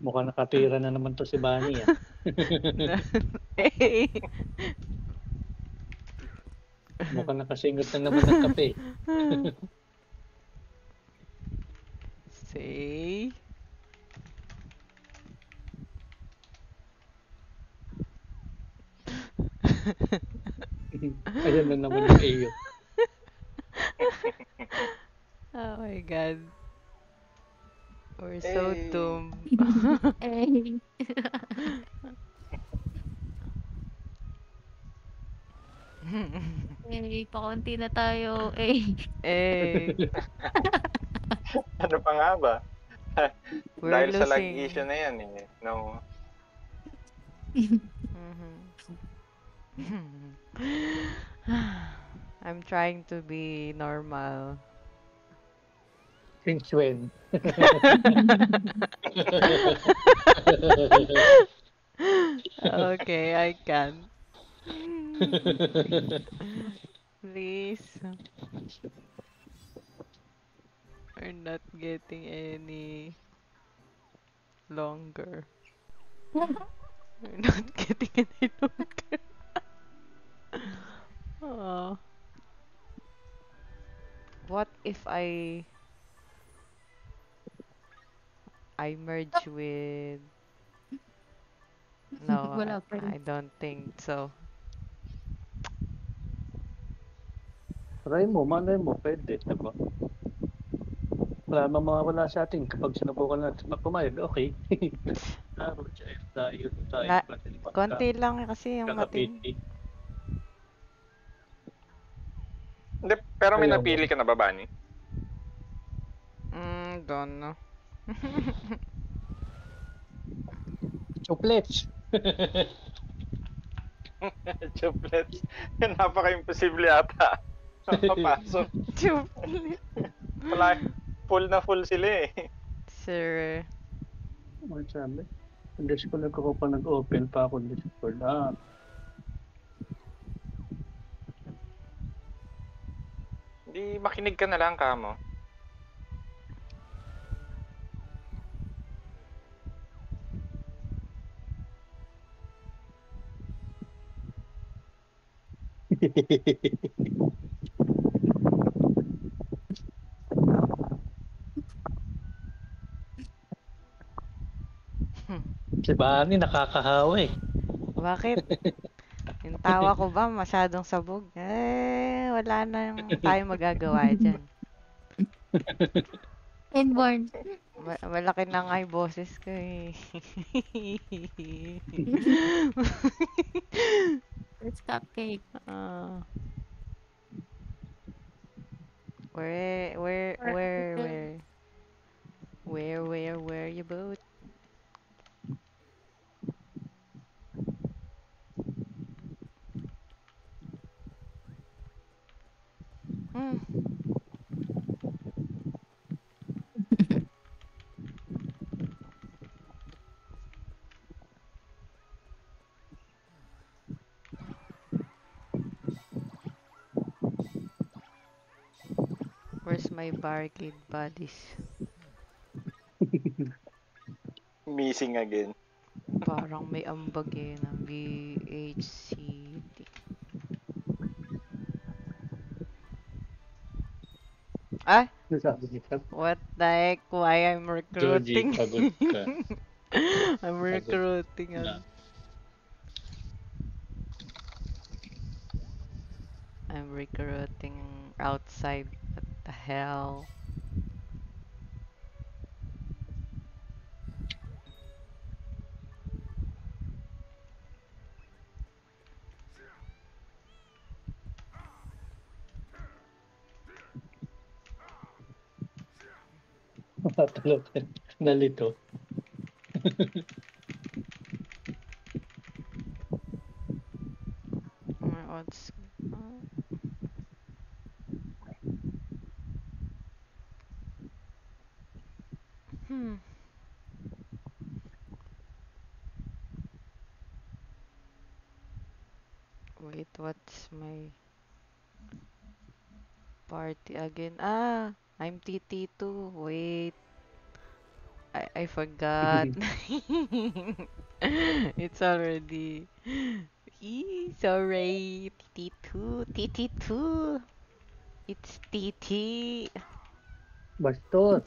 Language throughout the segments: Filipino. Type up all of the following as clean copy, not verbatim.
Mukhang nakatira na naman to si Bunny, ah. Eh. Mukhang nakasingot na naman ng kape. Say. Ayan na naman yung iyo. Oh my god. We're so Hey! doomed. Eh. Eh, pakonti na tayo. Eh. Eh, Ano pa nga ba? we're Dahil sa lag losing. issue na yan eh. No. I'm trying to be normal. Since when? Okay, I can. Please. We're not getting any longer. We're not getting any longer. Oh. What if I merge with... No, Wala pa rin. I don't think so. Try mo, malay mo, pwede, diba? Wala namang mawawala sa atin kapag sinubukan natin pumayag, okay. Laro, tayo Na, pa din konti lang kasi yung matin. kakapiti. Hindi, pero may Ayaw napili mo. ka na ba, Bunny? Don't know. Chocolate. Choplets. Napaka-imposible yata. Nakapasok. Wala, full na full sila eh. Sir. Ano sabi? Discord ako pa nag-open pa ako Discord. Ah, Hindi, makinig ka na lang, Kamo. si Bunny nakakahawa eh. Bakit? Yung tawa ko ba masyadong sabog? Wala na yung tayo magagawa dyan. Inborn. Malaki na nga yung boses ko eh. It's cupcake. Ah. Where you both? Hmm. Where's my barricade buddies? Missing again. Parang may ambag eh ng VHCT. Ah! Sabi niya, What the heck? Why I'm Joji, recruiting? pagod ka. I'm recruiting Na. I'm recruiting outside. What the hell? Matulog ka. Nalito. My odds. Hmm. Wait, what's my party again? Ah, I'm TT2. Wait. I forgot. It's already. Sorry. TT2. TT2. It's TT. Bastos.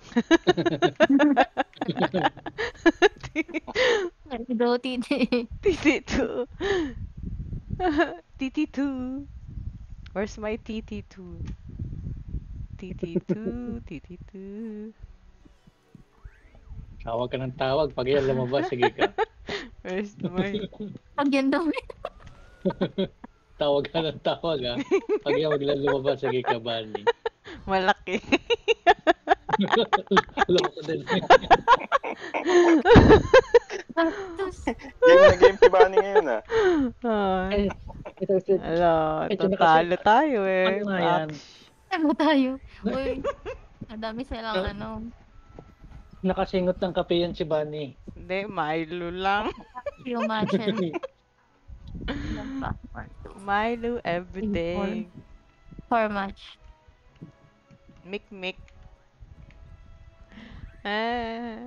Go, titi. TT2. TT2. Where's my TT2? TT2. TT2. Tawag ka ng tawag. Pag yan lumabas, sige ka. Where's my... Pag yan dumi. Tawag ka ng tawag, ha? Pag yan biglang lumabas, sige ka, Bani. Malaki. Alam ko din. Bastos. Game na game si Bunny ngayon ah. Ay, Ito, ala, ito na tatalo kasi- tayo eh. Ano nga yan? Ano tayo? Uy. Madami silang ano. Nakasingot ng kape yan si Bani. Hindi, Milo lang. Yung matches. Milo everyday. For match. Mik. Ah.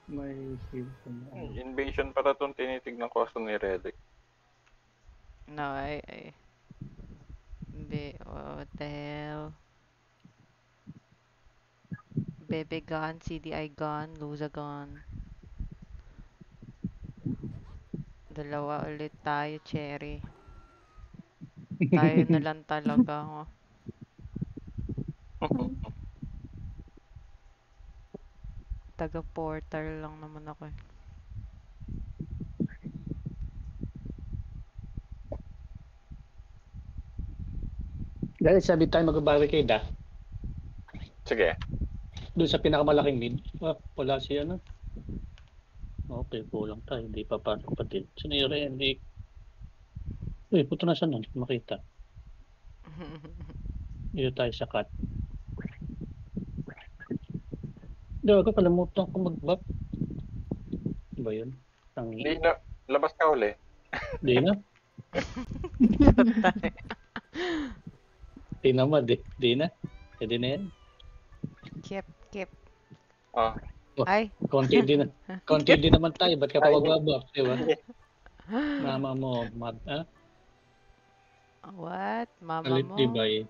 May season. Invasion pa itong tinitignan ko sa ni Reddick. No, Hindi, what the hell? Bebe gun, CDI gun, Luza gun. Dalawa ulit tayo, Cherry. Tayo na lang talaga. Taga-portal lang naman ako eh. Dahil sabi tayo mag-barricade, ha? Sige. Doon sa pinakamalaking mid. Wala si ano. Okay, kulang tayo. Hindi papasok pa din. Sinira yan, hindi. Uy, puto na siya nun. Makita. Dito tayo sa cut. Gago, kalimutan ko mag-buff. Ba yun? Hindi na. Labas ka uli. Di na. Tinamad eh. Di na. Pwede na yan. Kep. Oh. Ay, Konti din na. Konti din naman tayo. Ba't ka pa mag-buff? Di ba? Mama mo, mad, ha? what? Mama Alit mo? di ba eh?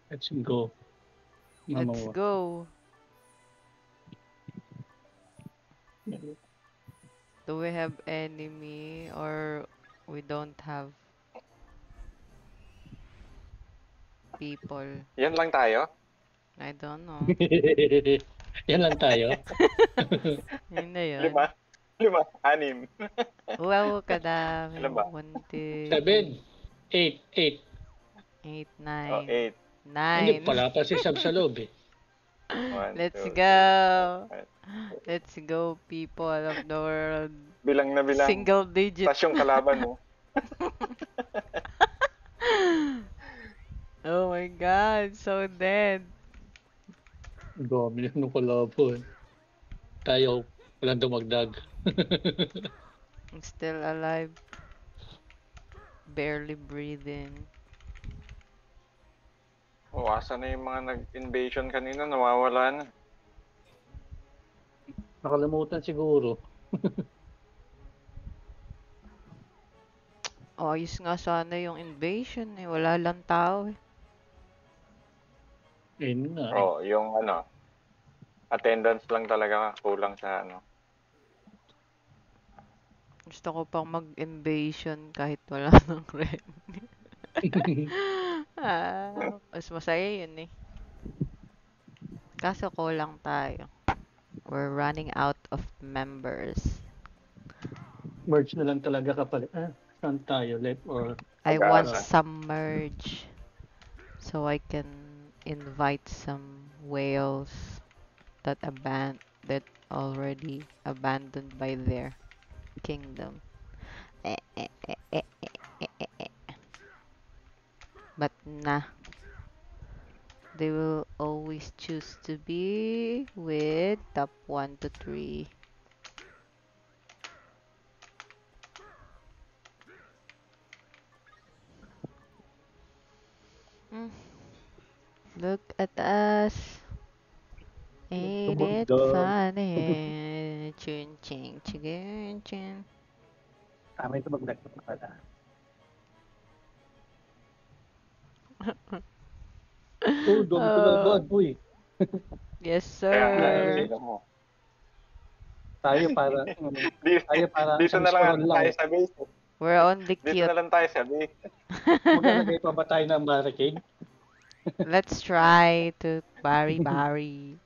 Let's go. Mama Let's mo. go. Do we have enemy or we don't have people? Yan lang tayo. I don't know. Yan lang tayo. Yun na yun. 5. 6. 6. Wow, kadami. Ilan ba? 1, 2, 7, 8, 8, Oh, 9. 8. Hindi, 9. pala pa si Sab sa loob eh. 1, Let's 2, go. 3, 4, 5. Let's go, people of the world. Bilang na bilang. Single digit. Tas yung kalaban mo. Oh my god, so dead. Dami yan nung kalabo eh. Tayo, walang dumagdag. I'm still alive. Barely breathing. Oh, asa na yung mga nag-invasion kanina? Nawawala na. Nakalimutan siguro. Ayos nga sana yung invasion eh. Wala lang tao eh. Ayun nga. Oh, yung ano, attendance lang talaga kulang sa ano. Gusto ko pang mag-invasion kahit wala ng red. Mas masaya yun eh. Kaso kulang tayo. We're running out of members. Merge na lang talaga kapalit. Saan tayo? Left or... I want Pag-asa. some merge so I can invite some whales that already abandoned by their kingdom. But nah. They will always choose to be with top 1 to 3. Look at us. Ain't it it Dog. funny. Chun ching ching chun. Tama ito mag-next na pala. Oh, dami ko na agad, boy. Yes, Kaya nga, sir. sino mo. Tayo para, Di- tayo para Dito isang na lang squirrel tayo lang. sa base. We're only Dito cute. na lang tayo sa base. Maglalagay pa ba tayo ng barricade? Let's try to bari.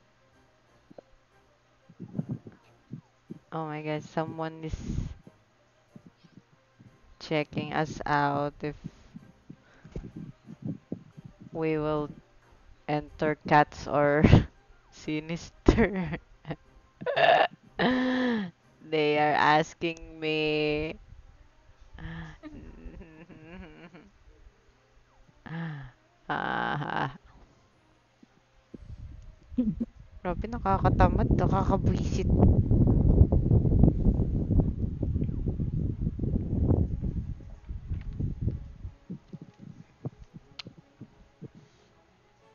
Oh my god, someone is checking us out if we will enter cats or sinister. They are asking me. Ah, grabe, nakakatamad, nakakabwisit.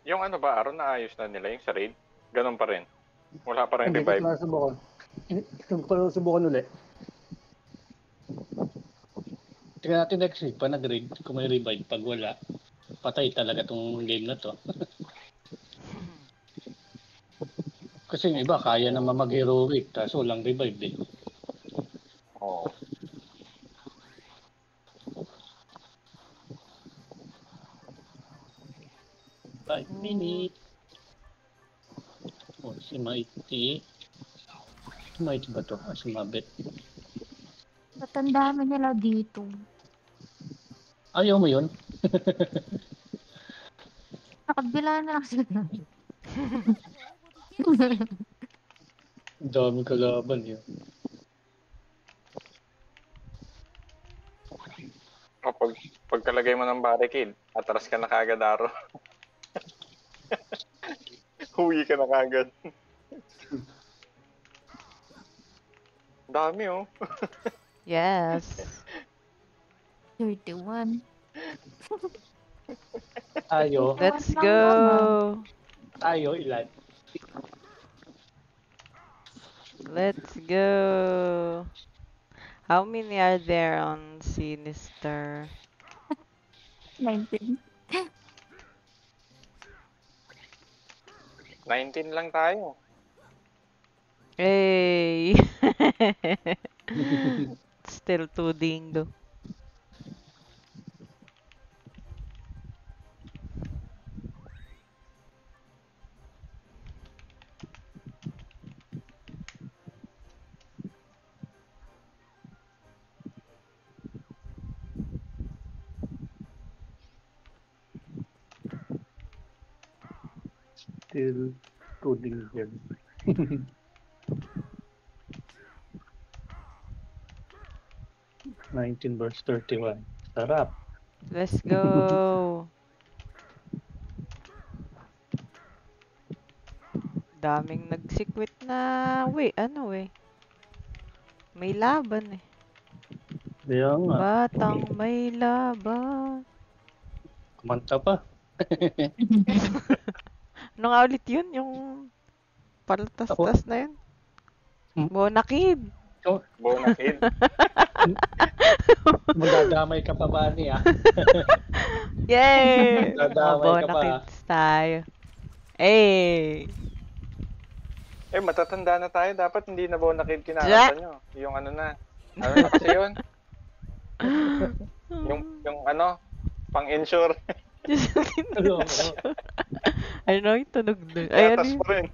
Yung ano ba, Aaron, naayos na nila yung sa raid? Ganun pa rin. Wala pa rin Hindi ko revive. pa nasubukan. Hindi ko pa nasubukan ulit. Tingnan natin next week pa nag-raid kung may revive. Pag wala, patay talaga tong game na to. Kasi yung iba, kaya naman mag-heroic, kaso walang revive eh. Oo. 5 minutes. Oh, si Mighty. Si Mighty ba to? Ah, si Mabet. Ba't ang dami nila dito? Ayaw mo yun? Nakabila na lang sila. Ang dami kalaban yun. O, pagkalagay mo ng barricade, atras ka na kagad, Aaron. Huwi ka na kagad. Dami, oh. Yes. 31. Tayo, Let's Lang go. tayo ilan? Let's go. How many are there on Sinister? 19. 19 lang tayo. Hey. Still too dingo. Still coding here. 19 verse 31. Sarap. Let's go. Daming nagsikwit na. Wait, ano eh? May laban eh. Kaya nga, Batang may laban. kumanta pa. Ano nga ulit yun? Yung paltas-tas na yun? Bonakid. Bonakid. Magdadamay ka pa ba niya? Yay! Mga Dadamay ka pa. bonakids tayo. Eh! Eh, matatanda na tayo. Dapat hindi na bonakid kinakanta nyo. Yung ano na. Ano na kasi yun? Yung ano, pang-insure. Ano? Ano yung tunog doon? Ay, ano Gatas yun? pa rin.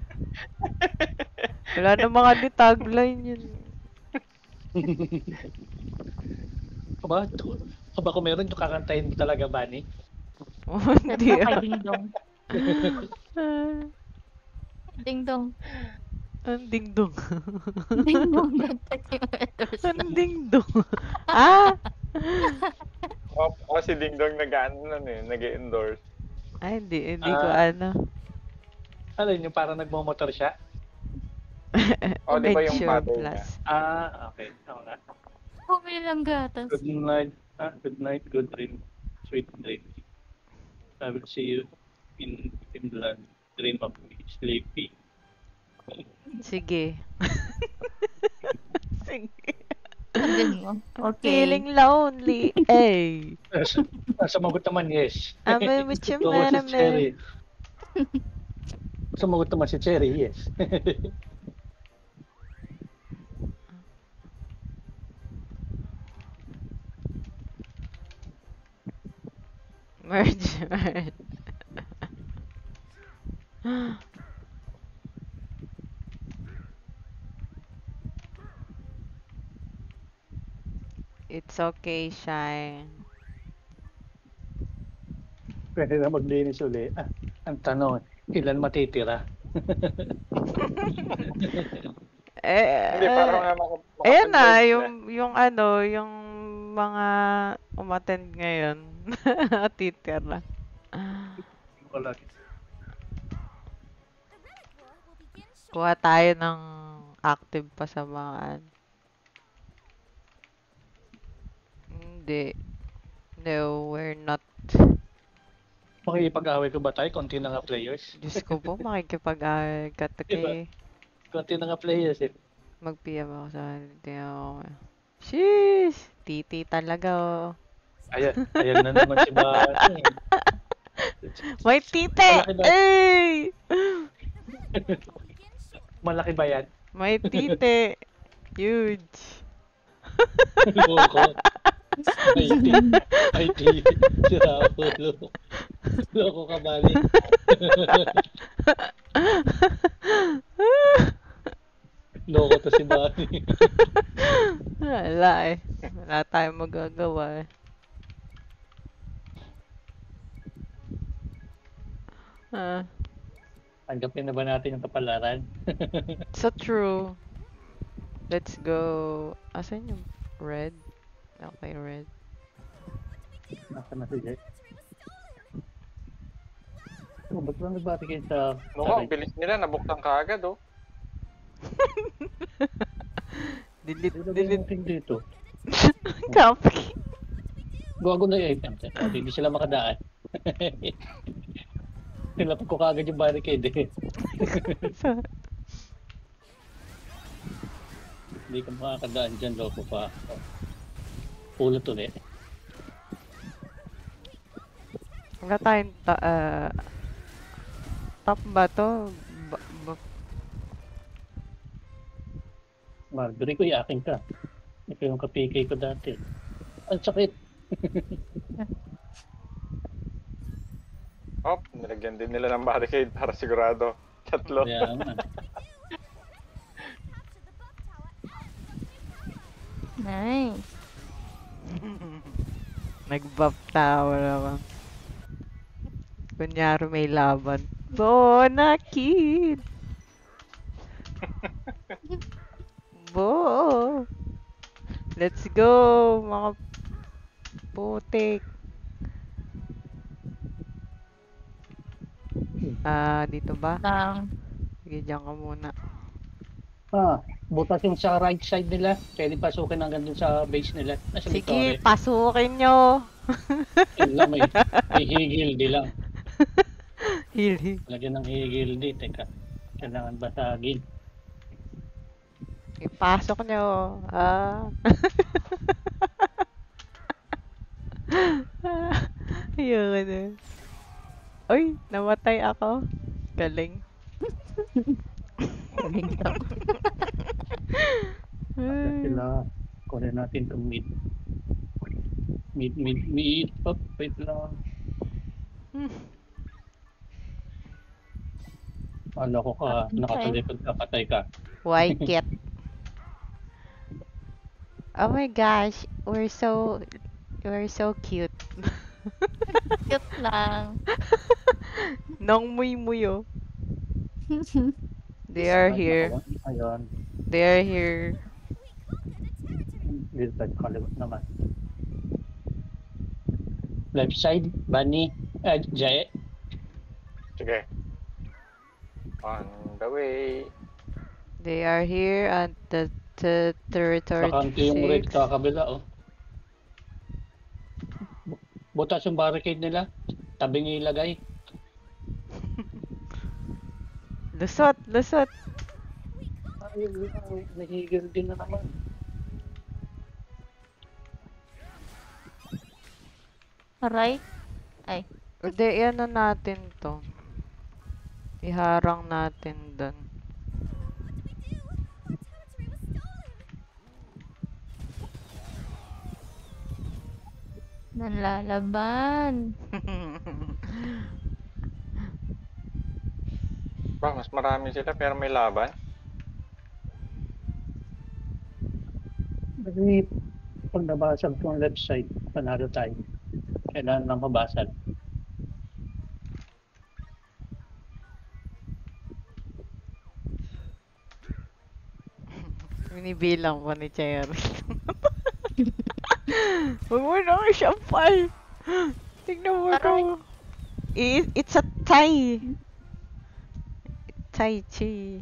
Wala na mga di tagline yun. Aba kung meron yung kakantahin mo talaga, Bani? Oh, hindi Kay ah. Ding Dong. Ding Dong. Ang dingdong. Ding Dong. Nagtag yung letters Ang lang. dingdong. Ah! O si Ding Dong nag-endorse. Ay, hindi ko Ah. ano. Ano yun, yung parang nagmamotor siya? O, di ba yung Medyo mother niya? plus. Ah, okay. Oo nga. Bumili ng gatas. Good night, good dream, sweet dream. I will see you in the dream of me, sleepy. Sige. Sige. Sabihin mo. Okay. Feeling lonely. Ay. Sumagot naman, yes. Ame with your Oo, si man. Cherry. Sumagot naman si Cherry, yes. Merge. It's okay, Shine. Pwede na maglinis uli. Ang tanong, ilan matitira? Hindi, para nga Ayan na, makapag-merge yung ano, yung mga umattend ngayon. Titira. Wala. Kuha tayo ng active pa sa mga Hindi. No, we're not. Makikipag-away ko ba tayo? Konti na nga players. Diyos ko po, makikipag-kay. Konti na nga players eh. Mag-PM ako sa hindi ako. Sheesh! Titi talaga oh. Ayan na naman si Bani. May titi! Malaki ba? Ay! Malaki ba yan? May titi! Huge! Loko. IT. Sira ulo. Loko ka, Bani. Loko to si Bani. Wala eh. Wala tayong magagawa eh. Tanggapin na ba natin yung kapalaran? So true. Let's go. Asan yung red? Okay, red. Nasa na si Jack. Oh, ba't lang nagbati kayo sa... Mukhang bilis nila, nabuktan ka agad oh. Delete, Delete delete. dito. Copy. Gago na yung item. Hindi sila makadaan. Nilapag ko kagad yung barricade eh. Hindi ka makakadaan dyan, loko pa. Pulot ulit. Wala tayong top ba to? Marjorie ko, iaking ka. Ito yung kapikay ko dati. Ang sakit. Oh, nilagyan din nila ng barricade para sigurado. Tatlo. Kaya nga. Nice. Nag-buff tower naman. Kunyari may laban. Bona kid! Bo! Let's go, mga putik. Dito ba? Lang. Sige, dyan ka muna. Butas yung sa right side nila. Pwede pasukin hanggang dun sa base nila. Nasa Sige, Victoria. pasukin nyo! Yun lang, may higil di lang. Heal, heal. Lagyan ng higil di. Teka, kailangan basagin. Ipasok nyo. Ayoko na. Uy, namatay ako. Galing. Galing daw. Kaya sila, kunin natin itong mid. Mid. Up, wait lang. Kala ko ka, nakatalikod ka, patay ka. Why cat? Oh my gosh, we're so cute. Cute lang. Nong muy oh. They are here. Ayun. They are here. Dito tayo kaliwat naman. Left side, Bunny, Jay. Sige. On the way. They are here at the territory Sakante yung red 6. sa kabila, oh. Butas yung barricade nila. Tabing ilagay. Lusot, lusot. Ayun lang, nahigil din na naman. Aray. Ay. Hindi, yan na natin to. Iharang natin dun. Nanlalaban. Ba, mas marami sila pero may laban. Kasi pag nabasag ko ang left side, panalo tayo. Kailangan lang mabasag. Binibilang ko ni Cherry. Huwag mo na siya pal. Tignan mo to. It's a tie. Tai Chi.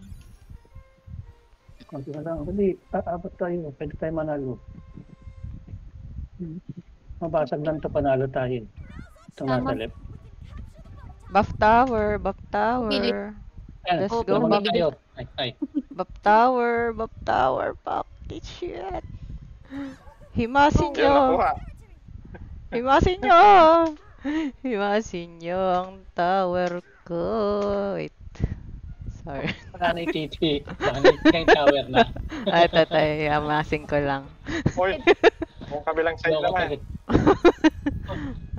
Konti na lang. Hindi, aabot tayo. Pwede tayo manalo. Mabasag lang to panalo tayo. Ito nga Tama. sa left. Buff tower, buff tower. Ayan, Let's ito go, naman baby. tayo. Ay. Buff tower, pocket shit. Himasin Yun, nyo. nakuha. Himasin nyo. Himasin nyo ang tower ko. Wait. Sorry. Wala na yung titi. Wala na yung tower na. Ay, tatay. Himasin ko lang. Uy, kung kabilang side naman.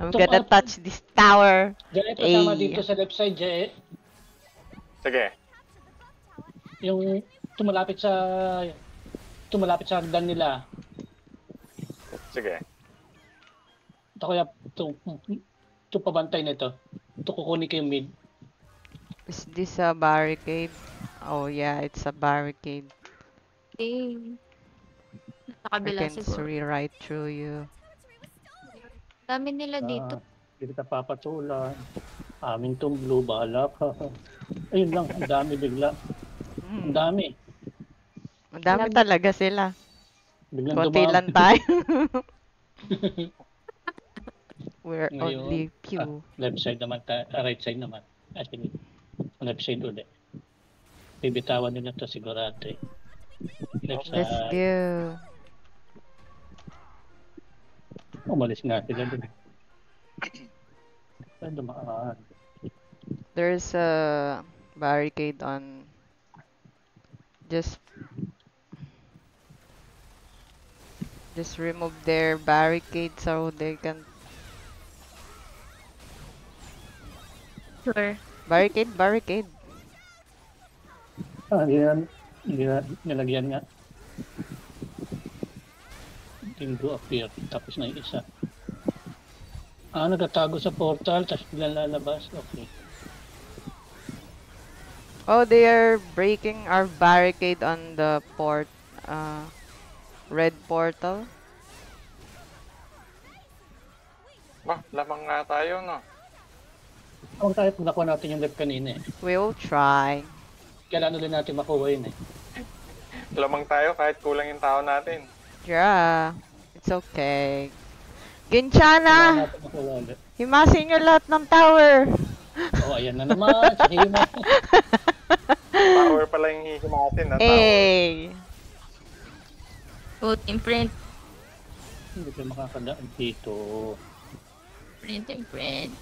I'm gonna touch this tower. Diyan pasama Ay. dito sa left side, Jay. Sige. Yung tumalapit sa hagdan nila. Sige. Ito kaya ito pabantay nito. Ito kukunin ko yung mid. Is this a barricade? Oh yeah, it's a barricade. Eh. Sa I kabila can siguro. see right through you. Dami nila dito. Hindi kita papatulan. Amin tong blue, bahala ka. Ayun lang, ang dami bigla. Ang dami. Ang dami talaga sila. Biglang Konti dumami. lang tayo. We're Ngayon, only few. left side naman, right side naman. Actually, left side ulit. Bibitawan nila to sigurado eh. Left Let's side. go. Umalis nga sila dun. Saan dumaan? There's a barricade on. Just remove their barricade so they can Sure. barricade. Nilagyan nga. Tingo appear. Tapos na yung isa. Nagtatago sa portal, tapos biglang lalabas. Okay. Oh, they are breaking our barricade on the red portal. Ba, lamang nga tayo, no? Kung tayo pag nakuha natin yung left kanina eh. We'll try. Kailangan ulit natin makuha yun eh. Lamang tayo kahit kulang yung tao natin. Yeah, it's okay. Kailangan Ginchana! natin makuha ulit. Himasin nyo lahat ng tower! Ayan na naman. Sige na. Power pala yung hihimatin, na tower. Hey! Put in print. Hindi tayo makakadaan dito. Print in print.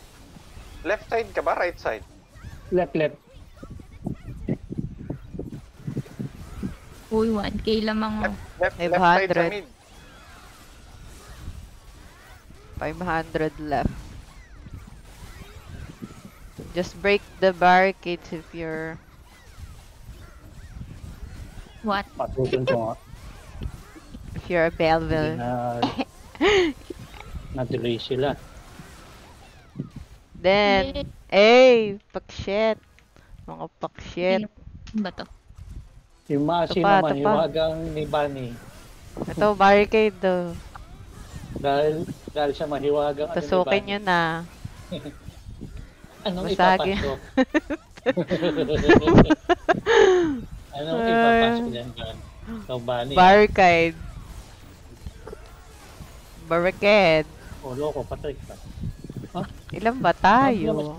Left side ka ba? Right side? Left. Uy, 1K lamang. Left side sa 500. mid. 500 left. Just break the barricades if you're... What? Patutin ko nga. If you're a Hindi Belleville. na-delay sila. Then, hey, pakshit. Mga pakshit. Ano ba to? Yung Masi Tapa, naman, tapa. hiwagang ni Bunny. Ito, barricade daw. Dahil siya mahiwagang Tusukin nyo na. Anong Basagin. ipapasok? Anong ipapasok dyan, John? Ikaw, Bunny. Barricade. Barricade. Loko, patay ka. Ilan ba tayo?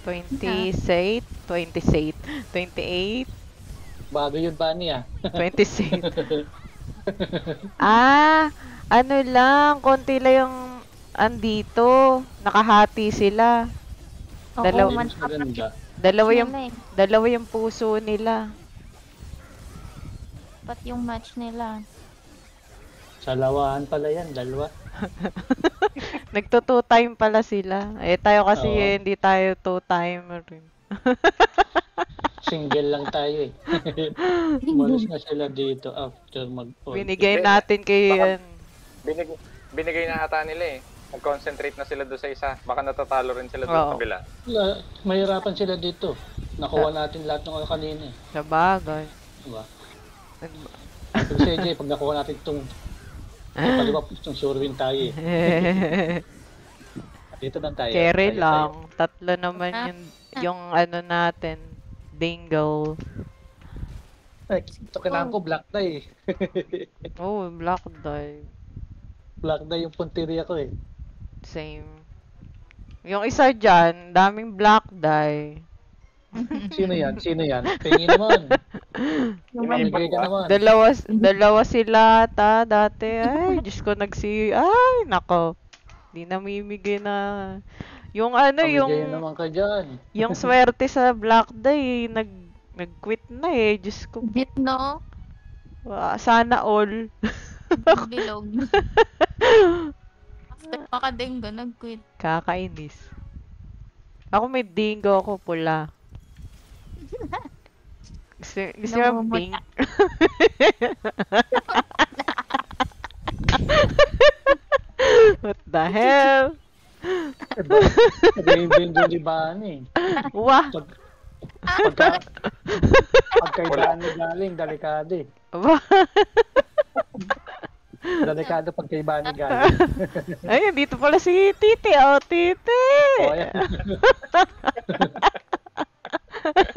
28? 28? 28? Bago yun, Bunny, 26. Ano lang, konti lang yung andito. Nakahati sila. Oo, Dalaw- man. Maganda. Dalawa yung puso nila. Pat yung match nila. Sa lawahan pala yan, dalawa. Nagto 2-time pala sila. Eh tayo kasi Oo. hindi tayo 2-timer rin. Single lang tayo eh. Malis na sila dito after mag-point. Binigay Hindi, natin kay baka- Binigay na ata nila eh. Nag-concentrate na sila doon sa isa. Baka natatalo rin sila doon Oo. sa kabila. Mahirapan sila dito. Nakuha natin lahat ng kanina eh. sa bagay. Diba? Pero si AJ, pag nakuha natin itong palibap, itong sure win tayo eh. Dito lang tayo. Carry Tayo, lang. Tatlo naman yung ano natin. Dingle. Ay, ito kailangan ko black die. Oh, black die. Black die yung punteriya ko eh. Same. Yung isa dyan, daming black die. Sino yan? Sino yan? Tingin naman. Mamigay ka naman. Dalawa sila dati. Ay, Diyos ko ay, nako. Di namimigay na. Yung ano, Mamigay naman ka dyan. yung swerte sa black die, nag-quit na eh. Diyos ko. Bit, no? Sana all. Bilog. After makadenggo, nag-quit. Kakainis. Ako may dingo ako pula. Gusto yung pink. What the hell? Nag-invent yung libani. Wah! Pagkay Bani galing, delikado eh. Wah! Delikado pagkay Bani galing. Ayun, dito pala si Titi. Oh, Titi! O, ayan.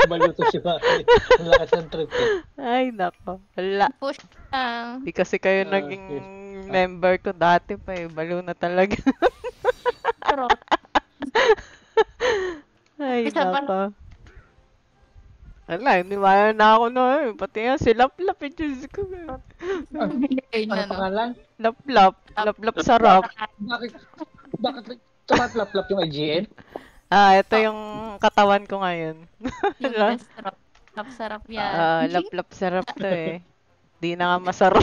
Baluto si Bani. Ang lakas ng trip eh. Ay, nako. Wala. Push lang. Di kasi kayo naging member ko dati pa eh. Balo na talaga. Pero, Ay, Isa pa- nako. Wala, hindi maya na ako na eh. Pati nga si Laplap eh, Diyos ko. binigay Ano na, no? pangalan? Laplap. Laplap sarap. Bakit tumatlap-lap yung IGN? Ito yung katawan ko ngayon. Yung best sarap. Sarap yan. Laplap sarap to eh. Di na nga masarap.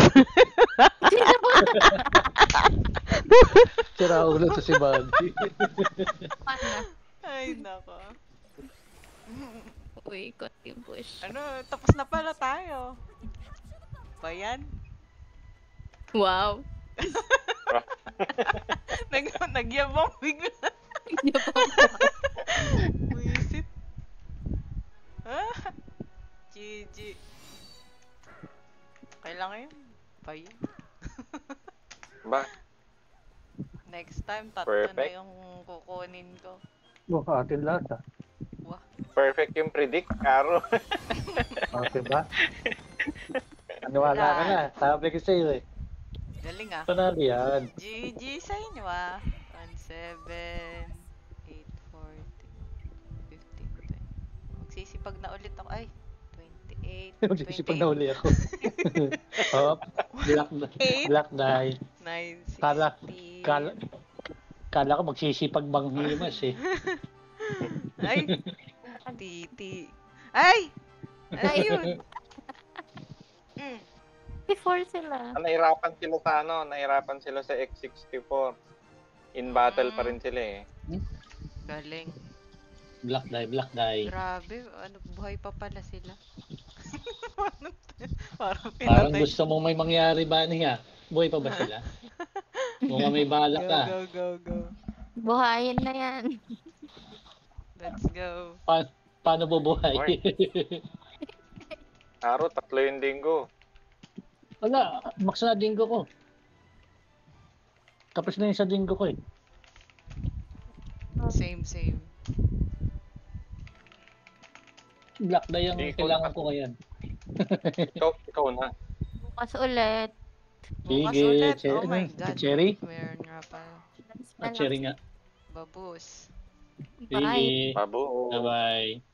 Sira ulo to si Bani. Paano? Ay, nako. Uy, konti push. Ano, tapos na pala tayo. Ba yan? Wow. Nagyabang bigla. Wisit. GG. Kailangan yun. Pa yun. Ba? Next time, tatlo na Perfect. yung kukunin ko. Atin lahat Wah. Perfect yung predict, Karo. Okay ba? Aniwala ka na. Sabi ko sa'yo eh. Galing Panalo yan. GG sa inyo 17, 8, 40, 50, 20. Magsisipag na ulit ako. Ay, 28, Magsisipag na uli ako. Oh, black die. 9, 60. Kala ko magsisipag banghimas eh. Ay, titi. Ay! Ayun! Before sila. Nahirapan sila sa nahirapan sila sa X64. In battle pa rin sila eh. Galing. Black die. Grabe, buhay pa pala sila. Parang Parang pinatay. gusto mong may mangyari ba niya? Buhay pa ba sila? Mukhang may balak ka. Go. Buhayin na yan. Let's go. Paano bubuhay? Karo, 3 yung dinggo. Wala, max na dinggo ko. Tapos na yung sa dinggo ko eh. Same. Black die ang Hindi ko kailangan na- ko ngayon. Ikaw na. Bukas ulit. Bukas Sige, ulit. Cherry. Oh my God. Cherry? Meron nga pala. Cherry nga. Babus. Bye. Sige. Babu. Bye-bye.